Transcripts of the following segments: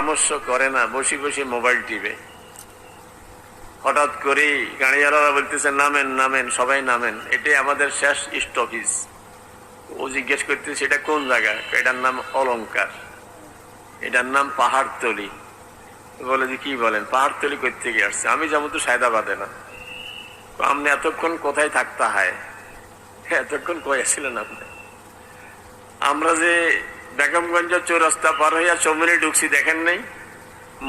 পরামর্শ করে না, বসে বসে মোবাইল টিপে। হঠাৎ করে গাড়িওয়ালারা বলতেছে নামেন নামেন, সবাই নামেন, এটাই আমাদের শেষ স্টপেজ। ও জিজ্ঞেস করতেছে এটা কোন জায়গা? এটার নাম অলংকার, এটার নাম পাহাড়তলি। বলে যে কি বলেন, পাহাড়তলি কই থেকে আসছে? আমি যেমন তো সায়দাবাদে না। আপনি এতক্ষণ কোথায় থাকতে হয়? এতক্ষণ কই আসছিলেন আপনি? আমরা যে বেগমগঞ্জ চৌরাস্তা পার হইয়া চৌমুনি ঢুকছি দেখেন নাই?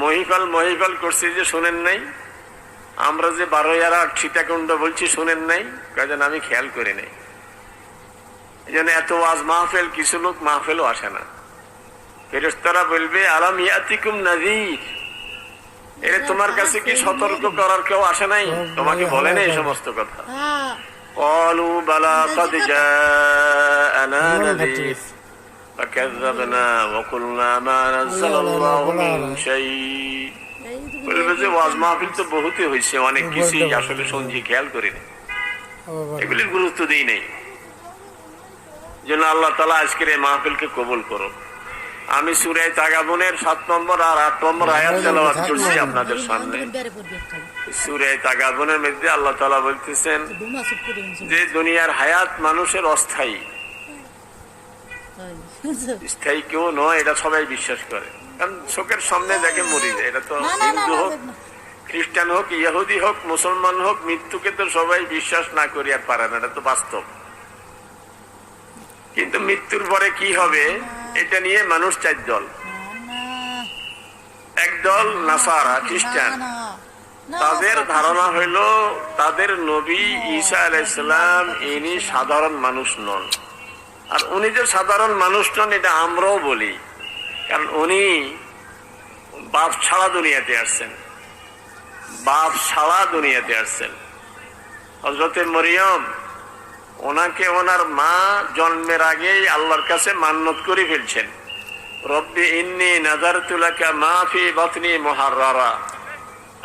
মহিফাল করছি যে শুনেন নাই? আমরা যে 12 সীতাকুণ্ড বলছি শুনেন নাই? কাজে আমি খেয়াল করি নাই। এই জন্য এত ওয়াজ মাহফিল, কিছু লোক মাহফিলও আসে না। ফেরেশতারা বলবে আলাম ইয়াতিকুম নাযীর, এর তোমার কাছে কি সতর্ক করার কেউ আসে নাই? তোমাকে বলে না এই সমস্ত কথা? ক্বালু বালা ক্বাদ জাআনা নাযীর ফাকাযযাবনা ওয়া কুলনা মা নাযালাল্লাহু মিন শাই। বলবে যে ওয়াজ মাহফিল তো বহুতই হয়েছে, অনেক কিছুই আসলে শুনছি, খেয়াল করিনি, এগুলির গুরুত্ব দিই নাই। জন্য আল্লাহ তাআলা আজকের এই মাহফিলকে কবুল করো। আমি সূরা তাগাবুনের 7 নম্বর আর 8 নম্বর আয়াত তেলাওয়াত করছি আপনাদের সামনে। সূরা তাগাবুনের মধ্যে আল্লাহ তাআলা বলতেছেন যে দুনিয়ার হায়াত মানুষের অস্থায়ী, স্থায়ী কেউ নয়, এটা সবাই বিশ্বাস করে। কারণ চোখের সামনে দেখে মরে যায়। এটা তো হিন্দু হোক, খ্রিস্টান হোক, ইহুদি হোক, মুসলমান হোক, মৃত্যুকে তো সবাই বিশ্বাস না করি আর পারে না, এটা তো বাস্তব। কিন্তু মৃত্যুর পরে কি হবে এটা নিয়ে মানুষ 4 দল। একদল নাসারা, খ্রিস্টান, তাদের ধারণা হইল তাদের নবী ঈসা আলাইহিস সালাম ইনি সাধারণ মানুষ নন। আর উনি যে সাধারণ মানুষ নন এটা আমরাও বলি, কারণ উনি বাপ ছাড়া দুনিয়াতে আসছেন, বাপ ছাড়া দুনিয়াতে আসছেন। হযরতে মরিয়ম, ওনাকে ওনার মা জন্মের আগেই আল্লাহর কাছে মান্নত করে ফেলছেন, রব্বি ইন্নী নাযারতু লাকা মা ফি বাতনি মুহাররারা,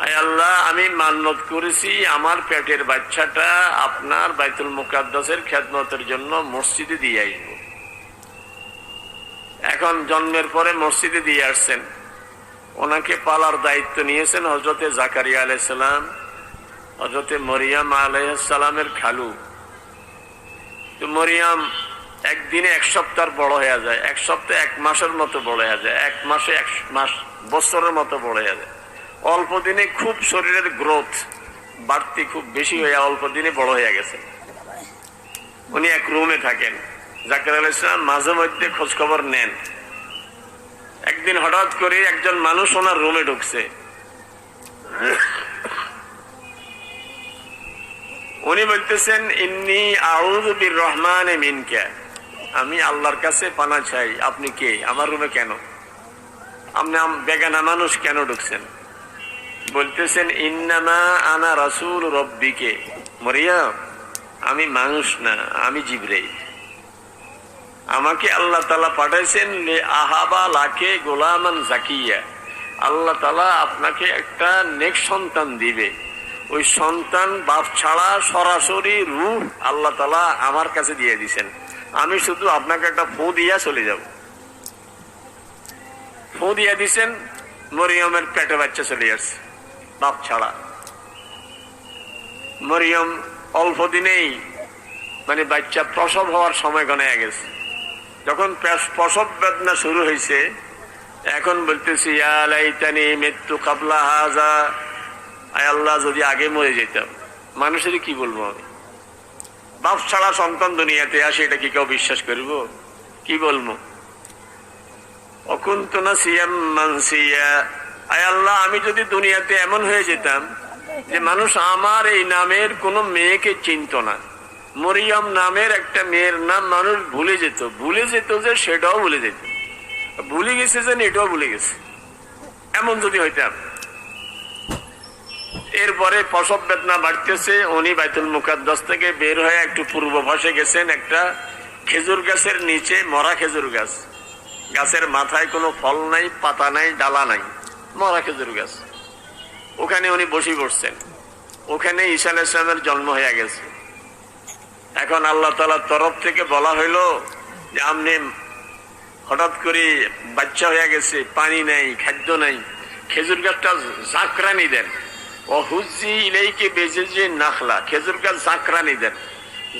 আয় আল্লাহ আমি মান্নত করেছি আমার পেটের বাচ্চাটা আপনার বাইতুল মুকাদ্দাসের খেদমতের জন্য মসজিদে দিয়ে আসব। এখন জন্মের পরে মসজিদে দিয়ে আসছেন, ওনাকে পালার দায়িত্ব নিয়েছেন হযরতে জাকারিয়া আলাইহিস সালাম, হযরতে মরিয়ম আলাইহিস সালামের খালু। তো মরিয়ম একদিনে 1 সপ্তাহ বড় হয়ে যায়, 1 সপ্তাহ 1 মাসের মতো বড় হয়ে যায়, 1 মাসে 1 মাস বছরের মতো বড় হয়ে যায়। অল্প দিনে খুব শরীরের গ্রোথ বাড়তি খুব বেশি হয়ে অল্প দিনে বড় হয়ে গেছে। উনি এক রুমে থাকেন, জাকারিয়া আলাইহিস সালাম মাঝে মধ্যে খোঁজ খবর নেন। একদিন হঠাৎ করে একজন মানুষ ওনার রুমে ঢুকছে। উনি বলতেছেন ইন্নী আউযু বির-রহমানি মিনকা, আমি আল্লাহর কাছে পানা চাই। আপনি কে? আমার রুমে কেন? আপনি বেগানা মানুষ কেন ঢুকছেন? বলতেছেন ইন্নামা আনা রাসূল রব্বিকে, মরিয়ম আমি মানুষ না, আমি জিবরাইল। আমাকে আল্লাহ তাআলা পাঠাইছেন লে আহাবা লাকে গোলামান জাকিয়া, আল্লাহ তাআলা আপনাকে একটা নেক সন্তান দিবে। ওই সন্তান বাপ ছাড়া সরাসরি রূহ আল্লাহ তাআলা আমার কাছে দিয়ে দিয়েছেন, আমি শুধু আপনাকে একটা ফু দিয়া চলে যাব। ফু দিয়া দিছেন, মরিয়মের পেটে বাচ্চা চলে আসছে বাপ ছাড়া। মরিয়ম অল্প দিনেই মানে বাচ্চা প্রসব হওয়ার সময় গণায় গেছে। যখন প্রসব বেদনা শুরু হয়েছে, এখন বলতেছি ইয়া লাইতানি মিতু ক্বাবলা হাযা, আয় আল্লাহ যদি আগে মরে যেতাম। মানুষের কি বলবো আমি? বাপ ছাড়া সন্তান দুনিয়াতে আসে, এটা কি কেউ বিশ্বাস করব? কি বলবো? অকুনতু নাসিয়াম মানসিয়া, আয় আল্লাহ আমি যদি দুনিয়াতে এমন হয়ে যেতাম যে মানুষ আমার এই নামের কোনো মেয়েকে চিনত না, মরিয়ম নামের একটা মেয়ের নাম মানুষ ভুলে যেত যে সেটাও ভুলে যেত, ভুলে গেছে যে এটাও ভুলে গেছে, এমন যদি হইতাম। এরপরে প্রসব বেদনা বাড়তেছে, উনি বাইতুল মুকাদ্দাস থেকে বের হয়ে একটু পূর্ব পাশে গেছেন, একটা খেজুর গাছের নিচে, মরা খেজুর গাছ, গাছের মাথায় কোনো ফল নাই, পাতা নাই, ডালা নাই, মরা খেজুর গাছ, ওখানে উনি বসে পড়ছেন। ওখানে ঈসা আলাইহিস সালামের জন্ম হয়ে গেছে। এখন আল্লাহ তাআলার তরফ থেকে বলা হইলো যে আপনি হঠাৎ করে বাচ্চা হয়ে গেছে, পানি নাই, খাদ্য নাই, খেজুর গাছটা জাকরানি দেন। ও হুজি ইলাইকে বেজে যে নাখলা, খেজুর গাছ জাকরানি দেন।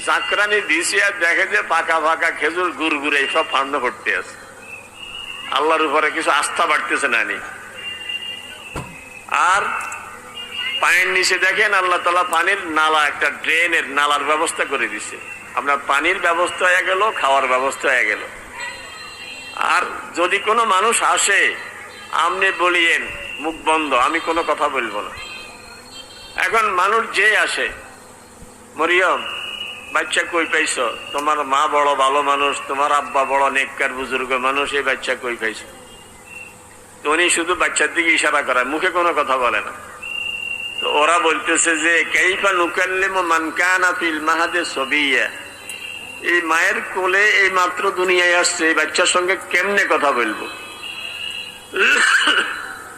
জাকরানি দিছে আর দেখে যে পাকা পাকা খেজুর গুড়গুড়ে সব ফান্ড করতে আছে। আল্লাহর উপরে কিছু আস্থা বাড়তেছে না নি। আর পানির নিচে দেখেন আল্লাহ তাআলা পানির নালা, একটা ড্রেনের নালার ব্যবস্থা করে দিছে। আপনার পানির ব্যবস্থা হয়ে গেল, খাওয়ার ব্যবস্থা হয়ে গেল। আর যদি কোনো মানুষ আসে, আপনি বলিয়েন মুখ বন্ধ, আমি কোনো কথা বলবো না। এখন মানুষ যে আসে, মরিয়ম বাচ্চা কই পাইছ, তোমার মা বড় ভালো মানুষ, তোমার আব্বা বড় নেককার বুজুর্গ মানুষ, এই বাচ্চা কই পাইছ? উনি শুধু বাচ্চার দিকে ইশারা করে, মুখে কোনো কথা বলে না। তো ওরা বলতেছে যে কাইফা নুকাল্লিমু মান কানা ফিল মাহাদে সবিয়া, এই মায়ের কোলে এই মাত্র দুনিয়ায় আসছে, এই বাচ্চার সঙ্গে কেমনে কথা বলবো?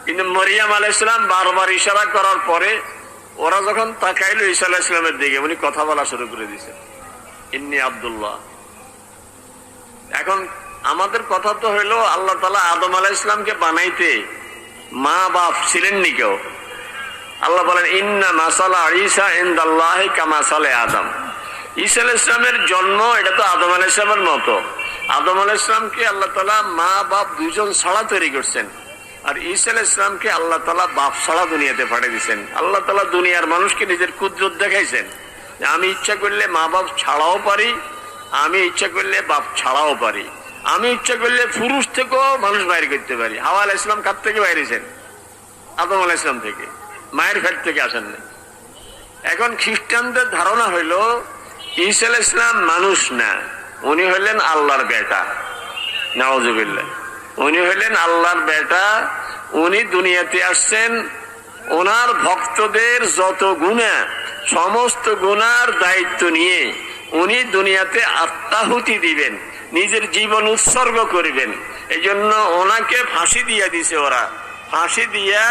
কিন্তু মরিয়ম আলাইহিস সালাম বারবার ইশারা করার পরে ওরা যখন তাকাইলো ঈসা আলাইহিস সালামের দিকে, উনি কথা বলা শুরু করে দিয়েছেন, ইন্নী আব্দুল্লাহ। এখন আমাদের কথা তো হইলো আল্লাহ তাআলা আদম আলাইহিস সালামকে বানাইতে মা বাপ ছিলেননি কেউ। আল্লাহ বলেন ইন্না মাসালা ঈসা ইনদাল্লাহি কামাসালে আদম। ঈসা আলাইহিস সালামের জন্ম এটা তো আদম আলাইহিস সালামের মতো। আদম আলাইহিস সালামকে আল্লাহ তাআলা মা বাপ দুইজন ছাড়া তৈরি করছেন, আর ঈসা আলাইহিস সালামকে আল্লাহ তাআলা বাপ ছাড়া দুনিয়াতে পাঠিয়ে দিয়েছেন। আল্লাহ তাআলা দুনিয়ার মানুষকে নিজের কুদরত দেখাইছেন, আমি ইচ্ছা করলে মা বাপ ছাড়াও পারি, আমি ইচ্ছা করলে বাপ ছাড়াও পারি, আমি ইচ্ছা করলে পুরুষ থেকেও মানুষ বাইরে করতে পারি। হাওয়া আলাইহিস সালাম কার থেকে বাইরেছেন? আদম আলাইহিস সালাম থেকে, মায়ের পেট থেকে আসেন না। এখন খ্রিস্টানদের ধারণা হইল ঈসা আলাইহিস সালাম মানুষ না, উনি হইলেন আল্লাহর বেটা। নাউজুবিল্লাহ, উনি হইলেন আল্লাহর বেটা। উনি দুনিয়াতে আসছেন, ওনার ভক্তদের যত গুনাহ, সমস্ত গুনার দায়িত্ব নিয়ে উনি দুনিয়াতে আত্মাহুতি দিবেন, নিজের জীবন উৎসর্গ করবেন। এই জন্য ওনাকে ফাঁসি দিয়ে দিছে। ওরা ফাঁসি দিয়া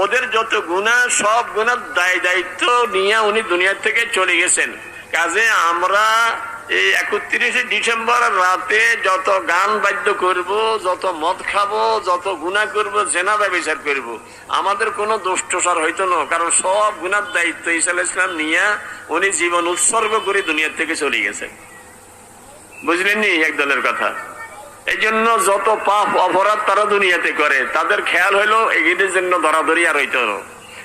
ওদের যত গুনাহ, সব গুনার দায় দায়িত্ব নিয়ে উনি দুনিয়া থেকে চলে গেছেন। কাজে আমরা এই 31শে ডিসেম্বর রাতে যত গান বাদ্য করব, যত মদ খাবো, যত গুনাহ করব, জেনা ব্যভিচার করব, আমাদের কোনো দোষটোসার হইতো না, কারণ সব গুনার দায়িত্ব ঈসা আলাইহিস সালাম নিয়ে উনি জীবন উৎসর্গ করে দুনিয়া থেকে চলে গেছেন। বুঝলেন নি এক দলের কথা? এই জন্য যত পাপ অপরাধ তারা দুনিয়াতে করে, তাদের খেয়াল হইলো এগিয়ে জন্য ধরাধরি আর হইতো না,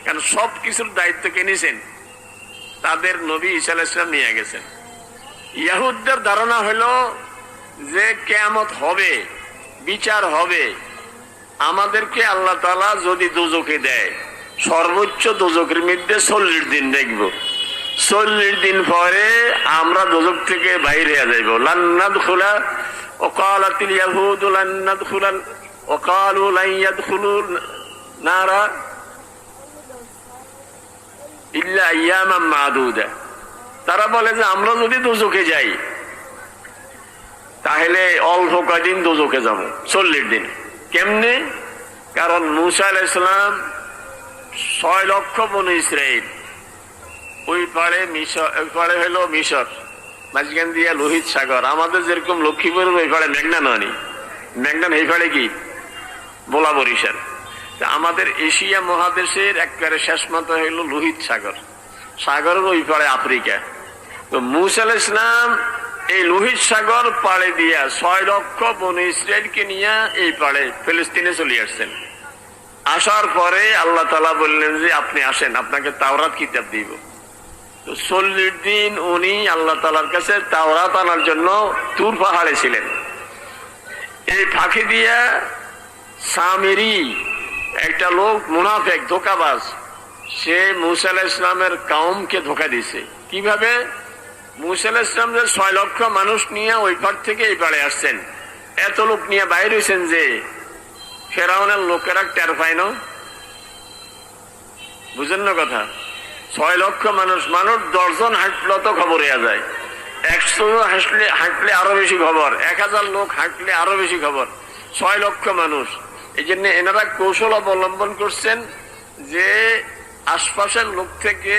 কারণ সব কিছুর দায়িত্ব কে নিছেন? তাদের নবী ঈসা আলাইহিস সালাম নিয়ে গেছেন। ইহুদদের ধারণা হলো যে কিয়ামত হবে, বিচার হবে, আমাদেরকে আল্লাহ তাআলা যদি দোজখে দেয়, সর্বোচ্চ দোজখের মধ্যে 40 দিন দেখব, 40 দিন পরে আমরা দোজখ থেকে বাইরে হয়ে যাইব। লান নাদখুলা ওয়াকালাতিল ইয়াহুদু লান নাদখুলান ওয়াকালু লান ইয়াদখুলুন নারা ইল্লা আইয়ামান মাদুদা। তারা বলে যে আমরা যদি দোজখে যাই তাহলে অল্প কদিন দোজখে যাব, 40 দিন। কেমনে? কারণ মূসা আলাইহিস সালাম 6 লক্ষ বনু ইসরাইল, ওই পারে মিশর, ওই পারে হলো মিশর, মাঝখান দিয়ে লোহিত সাগর। আমাদের যেরকম লক্ষ্মীপুর ওই পারে মেঘনা নয়, মেঘনা এই পারে কি বোলা বরিশাল। আমাদের এশিয়া মহাদেশের একবারে শেষ মাথা হইল লোহিত সাগর, সাগরের ওই পারে আফ্রিকা। তো মূসা আলাইহিস সালাম এই লোহিত সাগর পাড়ে দিয়া 6 লক্ষ বনু ইসরাইলকে নিয়ে এই পাড়ে ফিলিস্তিনে চলে আসছেন। আসার পরে আল্লাহ তাআলা বললেন যে আপনি আসেন, আপনাকে তাওরাত কিতাব দিব। তো 40 দিন উনি আল্লাহ তাআলার কাছে তাওরাত আনার জন্য তুর পাহাড়ে ছিলেন। এই ফাঁকি দিয়া সামিরি একটা লোক, মুনাফিক, ধোঁকাবাজ, সে মূসা আলাইহিস সালামের কওমকে ধোঁকা দিছে। কিভাবে? মূসা আলাইহিস সালাম যে 6 লক্ষ মানুষ নিয়ে ওই পার থেকে এই পারে আসছেন, এত লোক নিয়ে বাইরে হয়েছেন যে ফেরাউনের লোকেরা টের পায় না। বুঝেন না কথা? 6 লক্ষ মানুষ, 10 জন হাঁটলে তো খবর হয়ে যায়, 100 হাঁটলে আরো বেশি খবর, 1000 লোক হাঁটলে আরো বেশি খবর, 6 লক্ষ মানুষ। এই জন্য এনারা কৌশল অবলম্বন করছেন যে আশপাশের লোক থেকে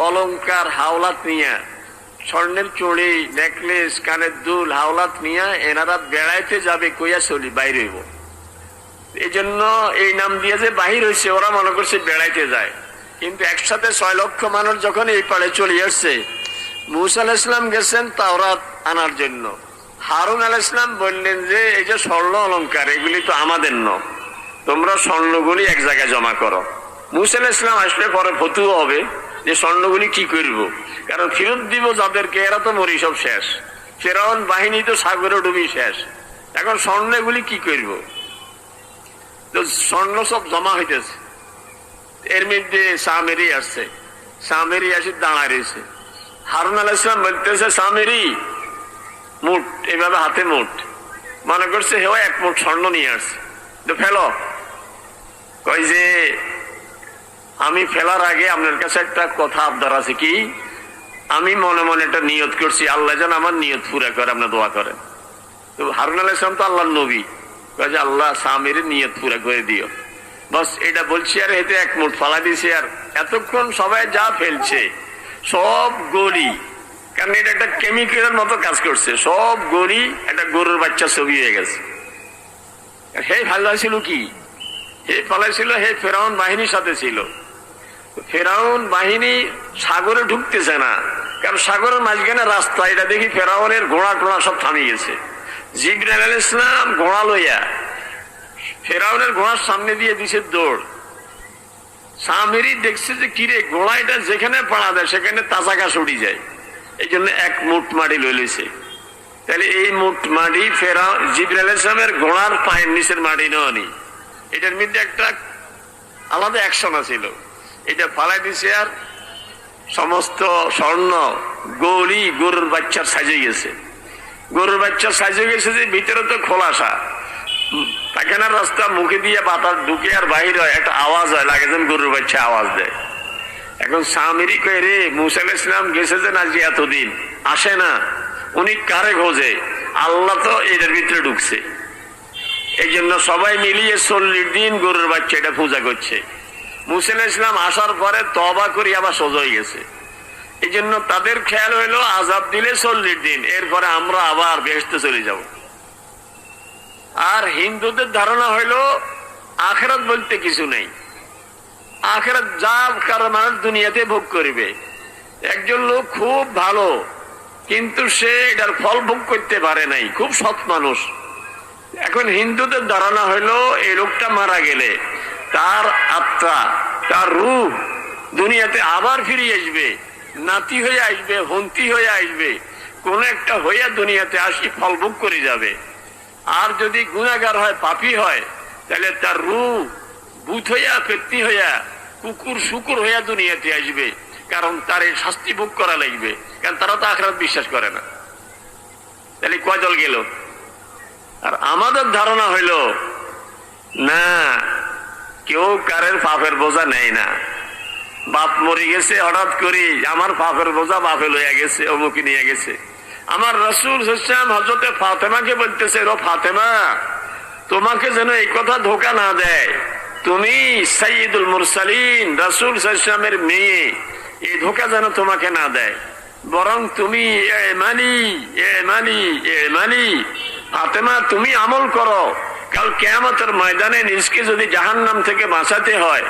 অলংকার হাওলাত নিয়ে স্বর্ণের চুড়ি, নেকলেস, কানের দুল, হাওলাত নিয়ে এনারা বেড়াইতে যাবে কইয়া চলি বাইর হইব। এই জন্য এই নাম দিয়ে যে বাহির হয়েছে, ওরা মনে করছে বেড়াইতে যায়। কিন্তু একসাথে 6 লক্ষ মানুষ যখন এই পাড়ে চলে আসছে, মুসা আলাইহিস সালাম গেছেন তাওরাত আনার জন্য। হারুন আলাইহিস সালাম বললেন যে এই যে স্বর্ণ অলংকার এগুলি তো আমাদের ন, তোমরা স্বর্ণগুলি এক জায়গায় জমা করো। মুসা আলাইহিস সালাম আসলে পরে ফতুয়া হবে যে স্বর্ণগুলি কি করব, কারণ ফেরত দিব যাদেরকে, এরা তো মরি সব শেষ, ফেরাউন বাহিনী তো সাগরে ডুবি শেষ, এখন স্বর্ণগুলি কি করব? তো স্বর্ণ সব জমা হইতেছে। এর মধ্যে সামেরি আসছে, সামেরি আসে দাঁড়ায় রয়েছে। হারুন আলাইহিস সালাম বলতেছে, সামেরি মুঠ, এইভাবে হাতে মুঠ, মনে করছে হেও 1 মুঠ স্বর্ণ নিয়ে আসছে, তো ফেলো। কই যে আমি ফেলার আগে আপনার কাছে একটা কথা আবদার আছে। কি? আমি মনে মনে একটা নিয়ত করছি, আল্লাহ যেন আমার নিয়ত পুরা করে, আপনার দোয়া করেন। তো হারুন আলাইহিস সালাম তো আল্লাহর নবী, কয় যে আল্লাহ সামের নিয়ত পুরা করে দিও। বস এটা বলছি, আর এতে 1 মুঠ ফালা দিছি। আর এতক্ষণ সবাই যা ফেলছে সব গড়ি, কারণ এটা একটা কেমিক্যালের মতো কাজ করছে, সব গড়ি একটা গরুর বাচ্চা ছবি হয়ে গেছে। হে ফালাইছিল কি? হে ফালাইছিল হে ফেরাউন বাহিনীর সাথে ছিল। ফেরাউন বাহিনী সাগরে ঢুকতেছে না, কারণ সাগরের মাঝখানে রাস্তা, এটা দেখি ফেরাউনের ঘোড়া টোড়া সব থামে গেছে। জিবরাইল আলাইহিস সালাম ঘোড়া লইয়া ফেরাউনের ঘোড়ার সামনে দিয়ে দিছে দৌড়। সামেরি দেখছে যে কিরে, ঘোড়া এটা যেখানে পাড়া দেয় সেখানে তাজা ঘাস উড়ি যায়, এই জন্য 1 মুঠ মাটি লই লইছে। তাহলে এই মুঠ মাটি ফেরাউন জিবরাইল আলাইহিস সালামের ঘোড়ার পায়ের নিচের মাটি নয়, এটার মধ্যে একটা আলাদা অ্যাকশন আছিল। এটা ফালাই দিছে, আর সমস্ত স্বর্ণ গৌরী গরুর বাচ্চার সাজে গেছে। গরুর বাচ্চার সাজে গেছে যে ভিতরে তো খোলাসা, পায়খানার রাস্তা, মুখে দিয়ে বাতাস ঢুকে আর বাহির হয়, একটা আওয়াজ হয়, লাগে যেন গরুর বাচ্চা আওয়াজ দেয়। এখন সামেরি কয়, রে মুসা আলাইহিস সালাম গেছে যে নাজি এতদিন আসে না, উনি কারে খোঁজে? আল্লাহ তো এদের ভিতরে ঢুকছে। এই জন্য সবাই মিলিয়ে 40 দিন গরুর বাচ্চা এটা পূজা করছে। মুসা আলাইহিস সালাম আসার পরে তওবা করি আবার সোজা হয়ে গেছে। এই জন্য তাদের খেয়াল হইলো আযাব দিলে 40 দিন, এরপরে আমরা আবার বেহেশতে চলে যাব। আর হিন্দুদের ধারণা হইলো আখিরাত বলতে কিছু নেই, আখিরাত যা কারো মানুষ দুনিয়াতে ভোগ করিবে। একজন লোক খুব ভালো, কিন্তু সে এটার ফল ভোগ করতে পারে নাই, খুব সৎ মানুষ। এখন হিন্দুদের ধারণা হইলো এই লোকটা মারা গেলে তার আত্মা, তার রূহ দুনিয়াতে আবার ফিরে আসবে, নাতি হয়ে আসবে, হন্তি হয়ে আসবে, কোন একটা হইয়া দুনিয়াতে আসি ফল ভোগ করে যাবে। আর যদি গুনাহগার হয়, পাপী হয়, তাহলে তার রূহ ভূত হইয়া, পেত্নী হইয়া, কুকুর শুকুর হইয়া দুনিয়াতে আসবে, কারণ তার এই শাস্তি ভোগ করা লাগবে, কারণ তারা তো আখিরাত বিশ্বাস করে না। তাহলে কয় দল গেল? আর আমাদের ধারণা হইল না, কেউ কারের পাপের বোঝা নেয় না। বাপ মরে গেছে, হঠাৎ করে আমার পাপের বোঝা বাপে লইয়া গেছে, অমুকে নিয়ে গেছে। আমার রাসূল সাল্লাল্লাহু আলাইহি ওয়াসাল্লাম হযরতে ফাতেমাকে বলতেছে, ও ফাতেমা, তোমাকে যেন এই কথা ধোঁকা না দেয়, তুমি সাইয়্যিদুল মুরসালিন রাসূল সাল্লাল্লাহু আলাইহি ওয়াসাল্লামের মেয়ে, এই ধোঁকা যেন তোমাকে না দেয়, বরং তুমি ফাতেমা তুমি আমল করো, কাল কিয়ামতের ময়দানে নিজকে যদি জাহান্নাম থেকে বাঁচাতে হয়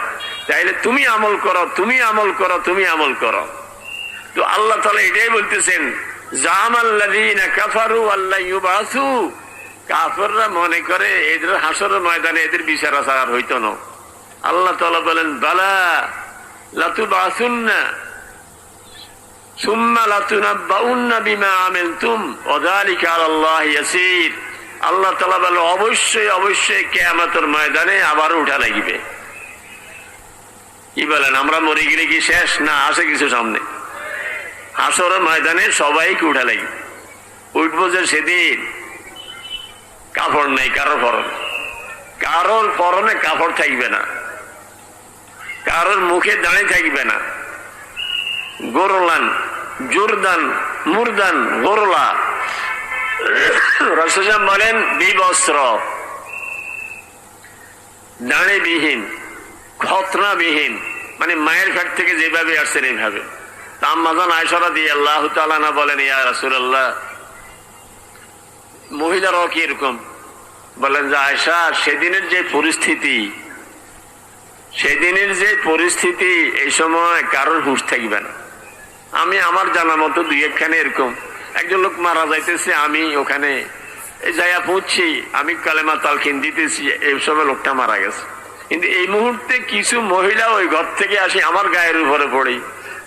তাইলে তুমি আমল করো, তুমি আমল করো, তুমি আমল করো। তো আল্লাহ তাআলা এটাই বলতেছেন, জামাল্লাযীনা কাফারু আল্লা ইউবাসু, কাফেররা মনে করে এদের হাসরের ময়দানে এদের বিচার আচার হইতো না। আল্লাহ তাআলা বলেন, বালা লাতুবাসুন্না সুম্মা লাতুনাব্বাউন্না বিমা আমিলতুম ওয়া যালিকা আলাল্লাহি ইয়াসীর। আল্লাহ তাআলা বলেন, অবশ্যই অবশ্যই কিয়ামতের ময়দানে আবার উঠা লাগবে। কি বলেন, আমরা মরে গেলে কি শেষ? না, আছে কিছু সামনে। হাসরের ময়দানে সবাইকে উঠা লাগবে। উঠবো যে সেদিন কাপড় নাই কারোর পরনে, কারোর পরনে কাপড় থাকবে না, কারোর মুখে দাঁড়িয়ে থাকবে না। গোরলান জুরদান মুরদান গোরলা, রাসূল বলেন বিবস্ত্র, দাঁড়িবিহীন, খতনাবিহীন, মানে মায়ের পেট থেকে যেভাবে আসছেন এইভাবে। আম্মাজান আয়েশা রাদিয়াল্লাহু তাআলা আনহা বলেন, ইয়া রাসূলুল্লাহ, মহিলারাও কি এরকম? বলেন যে আয়েশা, সেদিনের যে পরিস্থিতি এই সময় কারোর হুঁশ থাকবে না। আমি আমার জানা মতো দুই একখানে এরকম একজন লোক মারা যাইতেছে, আমি ওখানে যাইয়া পৌঁছছি, আমি কালেমা তালকিন দিতেছি, এই সময় লোকটা মারা গেছে। কিন্তু এই মুহূর্তে কিছু মহিলা ওই ঘর থেকে আসি আমার গায়ের উপরে পড়ি,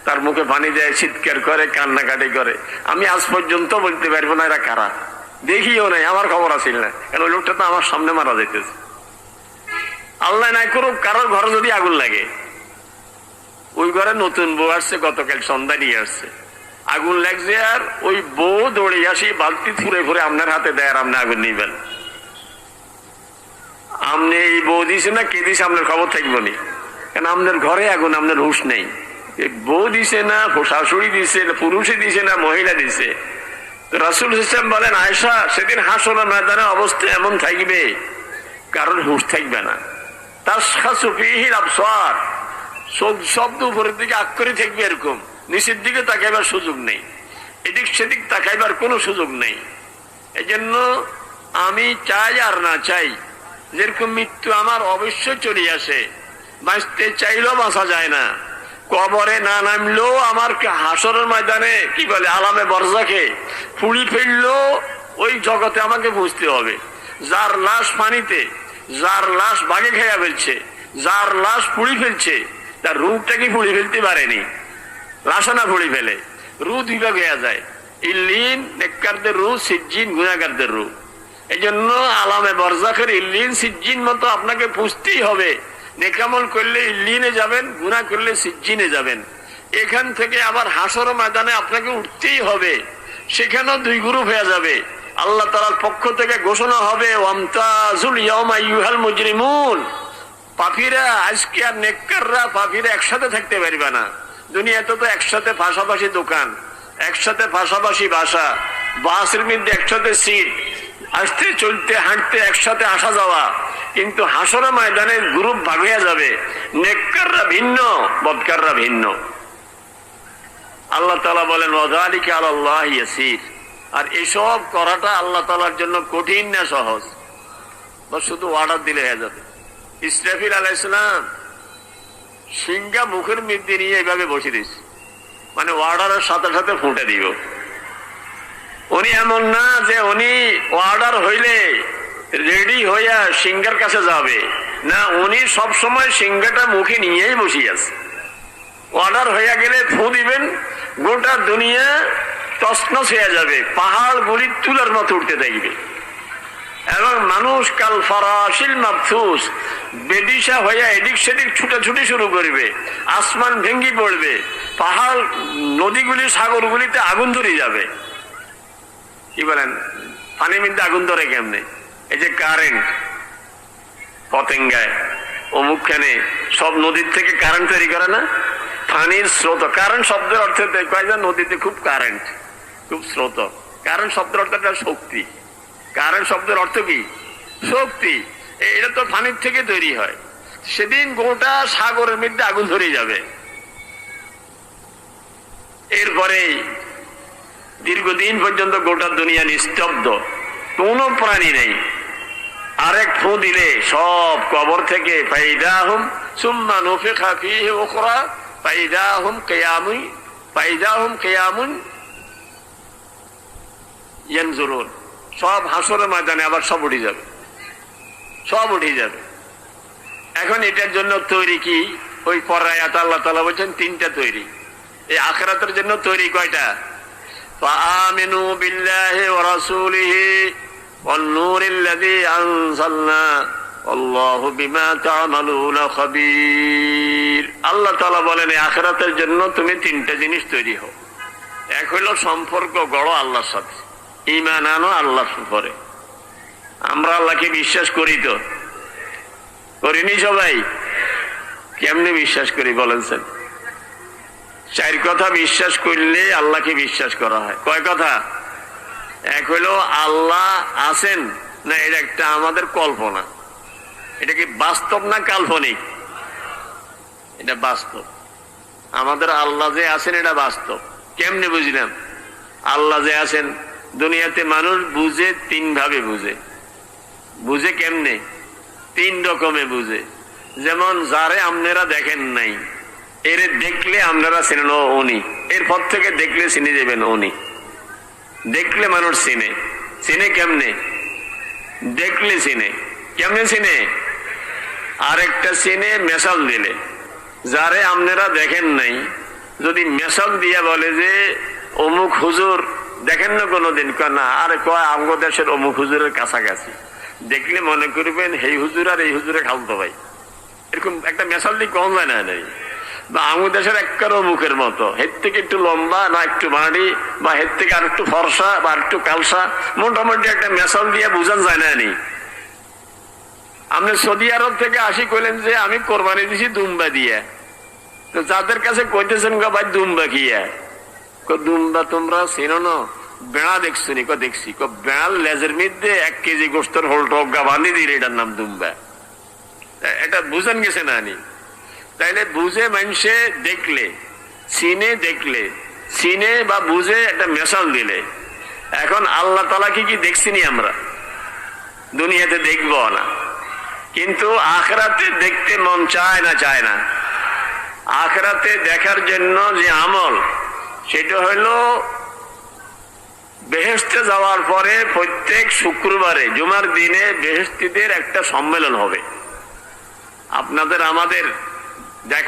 তার মুখে পানি দেয়, চিৎকার করে, কান্নাকাটি করে। আমি আজ পর্যন্ত বলতে পারবো না এরা কারা, দেখিও নাই, আমার খবর আসিল না, কারণ ওই লোকটা তো আমার সামনে মারা যাইতেছে। আল্লাহ নাই করুক কারোর ঘরে যদি আগুন লাগে, ওই ঘরে নতুন বউ আসছে, গতকাল সন্ধ্যা নিয়ে আসছে, আগুন লাগছে, আর ওই বউ দৌড়ে আসি বালতি ফুরে ফুরে আপনার হাতে দেয়, আর আপনি আগুন নিবেন। আপনি এই বউ দিছে না কে দিছে আপনার খবর থাকবো নি, কেন আপনার ঘরে আগুন, আপনার হুঁশ নেই। বউ দিছে না শাশুড়ি দিছে না পুরুষে দিছে না মহিলা দিছে। রাসূল ইসলাম বলেন, আয়েশা, সেদিন হাসরের ময়দানে অবস্থা এমন থাকবে কারোর হুঁশ থাকবে না। তাসখাসু ফীহিল আবসার, শব্দ উপরের দিকে আগ করে থাকবে, এরকম নিচের দিকে তাকাইবার সুযোগ নেই, এদিক সেদিক তাকাইবার কোনো সুযোগ নেই। এই জন্য আমি চাই আর না চাই, যেরকম মৃত্যু আমার অবশ্যই চলে আসে, বাঁচতে চাইলেও বাঁচা যায় না, কবরে না নামলেও আমার হাসরের ময়দানে কি বলে আলামে বরজাখে পুড়ি ফেললেও ওই জগতে আমাকে বুঝতে হবে। যার লাশ পানিতে, যার লাশ বাঘে খেয়া ফেলছে, যার লাশ পুড়ি ফেলছে, তার রূপটা কি পুড়ি ফেলতে পারেনি? লাশও না পুড়ি ফেলে, রু দুই ভাগ হয়ে যায়, ইল্লিন নেককারদের রু, সিজ্জিন গুনাহগারদের রু। এই জন্য আলামে বরজাখের ইল্লিন সিজ্জিন মতো আপনাকে পুষতেই হবে। নেকামল করলে ইল্লিনে যাবেন, গুনাহ করলে সিজ্জিনে যাবেন। এখান থেকে আবার হাসর ময়দানে আপনাকে উঠতেই হবে, সেখানেও দুই গ্রুপ হয়ে যাবে। আল্লাহ তাআলার পক্ষ থেকে ঘোষণা হবে, ওয়ামতাজুল ইয়াওমা আইয়ুহাল মুজরিমুন, পাপীরা আজকে আর নেককাররা পাপীরা একসাথে থাকতে পারবে না। দুনিয়াতে তো একসাথে পাশাপাশি দোকান, একসাথে পাশাপাশি বাসা, বাসের মধ্যে একসাথে সিট, আসতে চলতে হাঁটতে একসাথে আসা যাওয়া। কিন্তু হাসরের ময়দানে গ্রুপ ভাগ হয়ে যাবে, নেককাররা ভিন্ন, বদকাররা ভিন্ন। আল্লাহ তাআলা বলেন, ওয়াযালিকা আলাল্লাহি ইয়াসির, আর এসব করাটা আল্লাহ তাআলার জন্য কঠিন না সহজ, বা শুধু অর্ডার দিলে হয়ে যাবে। ইসরাফিল আলাইহিস সালাম সিংহা মুখের মধ্যে নিয়ে এইভাবে বসে দিয়েছে, মানে অর্ডারের সাথে সাথে ফুটে দিব। উনি এমন না যে উনি অর্ডার হইলে রেডি হইয়া সিংহার কাছে যাবে, না, উনি সব সময় সিংহাটা মুখে নিয়েই বসে আছে। অর্ডার হইয়া গেলে ফু দিবেন, গোটা দুনিয়া তছনছ হয়ে যাবে, পাহাড় গুলি তুলার মতো উঠতে থাকবে, এবং মানুষ কাল ফারাশিল মাবথুস বেদিশা হইয়া এদিক সেদিক ছুটাছুটি শুরু করবে, আসমান ভেঙ্গি পড়বে, পাহাড় নদীগুলি সাগরগুলিতে আগুন ধরে যাবে। কি বলেন, পানির মধ্যে আগুন ধরে কেমনে? এই যে কারেন্ট পতেঙ্গায় অমুকখানে সব নদীর থেকে কারেন্ট তৈরি করে না, পানির স্রোত। কারেন্ট শব্দের অর্থে কয় যে নদীতে খুব কারেন্ট, খুব স্রোত। কারেন্ট শব্দের অর্থ শক্তি। কারেন্ট শব্দের অর্থ কি? শক্তি। এটা তো পানির থেকে তৈরি হয়। সেদিন গোটা সাগরের মধ্যে আগুন ধরে যাবে। এরপরে দীর্ঘদিন পর্যন্ত গোটা দুনিয়া নিস্তব্ধ, কোন প্রাণী নেই। আরেক ফু দিলে সব কবর থেকে ফাইদাহুম সুম্মা নুফিখা ফীহি উখরা ফাইদাহুম কিয়ামুন ইয়ানজুরুন, সব হাসরের ময়দানে আবার সব উঠে যাবে, সব উঠে যাবে। এখন এটার জন্য তৈরি কি? ওই পরায়াত আল্লাহ তাআলা বলেন তিনটা তৈরি। এই আখিরাতের জন্য তৈরি কয়টা? ফাআমিনু বিল্লাহি ওয়া রাসূলিহি ওয়ান নূরিল্লাযী আনজালনা আল্লাহু বিমা তা'মালুনা খাবীর। আল্লাহ তাআলা বলেন এই আখিরাতের জন্য তুমি তিনটা জিনিস তৈরি হও। এক হলো সম্পর্ক গড়ো আল্লাহর সাথে, ঈমান আনো আল্লাহর উপরে। আমরা আল্লাহকে বিশ্বাস করি তো? করিনি সবাই? কেমনে বিশ্বাস করি বলেন স্যার? চার কথা বিশ্বাস করলে আল্লাহকে বিশ্বাস করা হয়। কয় কথা? এক হইলো আল্লাহ আছেন না, এটা একটা আমাদের কল্পনা। এটা কি বাস্তব না কাল্পনিক? এটা বাস্তব। আমাদের আল্লাহ যে আছেন এটা বাস্তব। কেমনে বুঝলাম? আল্লাহ যে আছেন, দুনিয়াতে মানুষ বুঝে তিন ভাবে বুঝে। বুঝে কেমনে? তিন রকমে বুঝে। যেমন যারে আপনারা দেখেন নাই, এর দেখলে আপনারা চিনেন উনি, এরপর থেকে দেখলে চিনে যাবেন উনি। দেখলে মানুষ চিনে। চিনে কেমনে? দেখলে চিনে। কেমনে চিনে? আরেকটা চিনে মেশাল দিলে। যারে আপনারা দেখেন নাই, যদি মেশাল দিয়া বলে যে অমুক হুজুর দেখেন না কোনোদিন, না আরে কয় আমগো দেশের অমুক হুজুরের কাছাকাছি, দেখলে মনে করবেন এই হুজুর আর এই হুজুরে খালতো ভাই। এরকম একটা মেশাল দিয়ে কম যায় না নাই, বা আমগো দেশের একবার অমুকের মতো, হের থেকে একটু লম্বা না একটু বাড়ি, বা হের থেকে আর একটু ফর্সা বা একটু কালসা, মোটামুটি একটা মেশাল দিয়ে বুঝান যায় না নি। আপনি সৌদি আরব থেকে আসি কইলেন যে আমি কোরবানি দিছি দুম্বা দিয়ে, তো যাদের কাছে কইতেছেন গো ভাই দুম্বা কিয়া, দুম্বা তোমরা চেনো না? বেড়া দেখছো নি? দেখছি। বেড়ার লেজের মধ্যে 1 কেজি গোস্তর হোলটগা বান্ধি দিলে এটার নাম দুম্বা। এটা বুঝেন গেছে না নি? তাইলে বুঝে মানুষে দেখলে, চিনে দেখলে, চিনে বা বুঝে একটা মেশাল দিলে। এখন আল্লাহ তাআলা কি দেখছিনি আমরা? দুনিয়াতে দেখবো না, কিন্তু আখিরাতে দেখতে মন চায় না? চায় না? আখিরাতে দেখার জন্য যে আমল, সেটা হলো বেহেশতে যাওয়ার পরে প্রত্যেক শুক্রবারে জুমার দিনে বেহেশতীদের একটা সম্মেলন হবে। আপনাদের আমাদের দেখা